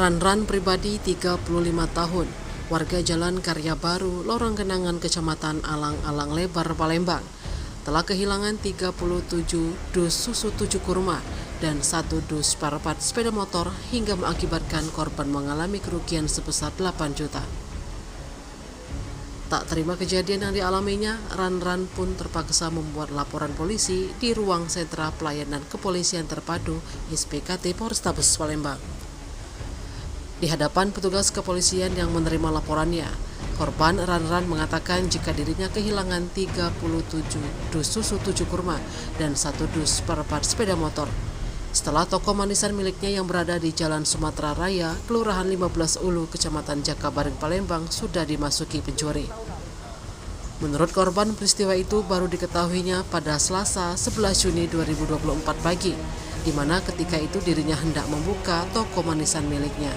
Ranran pribadi 35 tahun, warga Jalan Karya Baru, Lorong Genangan, Kecamatan Alang-Alang Lebar, Palembang, telah kehilangan 37 dus susu 7 kurma dan 1 dus spare part sepeda motor hingga mengakibatkan korban mengalami kerugian sebesar 8 juta. Tak terima kejadian yang dialaminya, Ranran pun terpaksa membuat laporan polisi di ruang sentra pelayanan kepolisian terpadu SPKT Polrestabes Palembang. Di hadapan petugas kepolisian yang menerima laporannya, korban Ranran mengatakan jika dirinya kehilangan 37 dus susu 7 kurma dan 1 dus spare part sepeda motor setelah toko manisan miliknya yang berada di Jalan Sumatera Raya, Kelurahan 15 Ulu, Kecamatan Jakabaring, Palembang sudah dimasuki pencuri. Menurut korban, peristiwa itu baru diketahuinya pada Selasa 11 Juni 2024 pagi, di mana ketika itu dirinya hendak membuka toko manisan miliknya.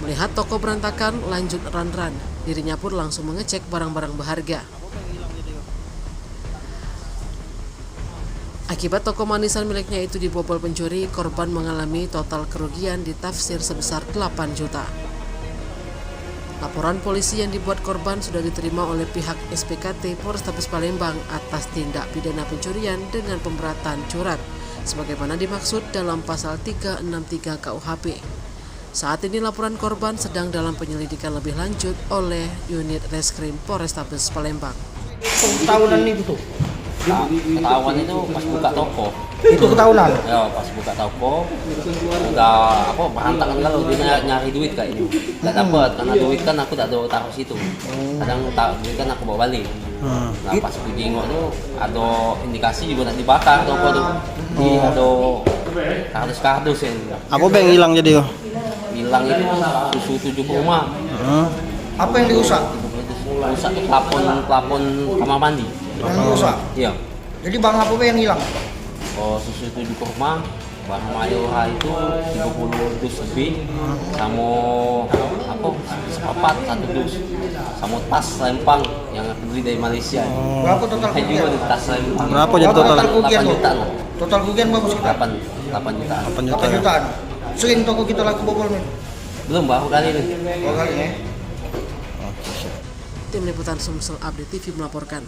Melihat toko berantakan, lanjut Ranran, dirinya pun langsung mengecek barang-barang berharga. Akibat toko manisan miliknya itu dibobol pencuri, korban mengalami total kerugian ditafsir sebesar 8 juta. Laporan polisi yang dibuat korban sudah diterima oleh pihak SPKT Polrestabes Palembang atas tindak pidana pencurian dengan pemberatan curat, sebagaimana dimaksud dalam pasal 363 KUHP. Saat ini laporan korban sedang dalam penyelidikan lebih lanjut oleh unit reskrim Polrestabes Palembang. Tahunan itu tuh. Ketahuan itu pas buka toko. Itu ketahunan. Ya, pas buka toko udah berantakan kalau dia nyari duit kayak ini. Enggak dapat karena duit kan aku tak taruh situ. Kadang duit kan aku bawa balik. Nah, pas aku jengok tuh ada indikasi juga nak dibakar toko tuh. Ada kardus-kardus yang. Apa yang hilang jadi? Hilang itu susu 7 kurma. Apa yang dirusak? Rusak tuh plafon kamar mandi. Yang dirusak? Iya. Jadi bang apa yang hilang? Oh, susu 7 kurma, bahan mayora itu 30 dus lebih, sama sepapat 1 dus, sama tas lempang yang aku beli dari Malaysia. Berapa total kerugian? Juga tas lempang. Berapa jadi total? 8 jutaan. Total kerugian berapa sekitar? 8 jutaan. 8 jutaan. Sering toko kita laku bobol nih? Belum, baru kali ini. Baru kali ya. Tim Liputan Sumsel Update TV melaporkan.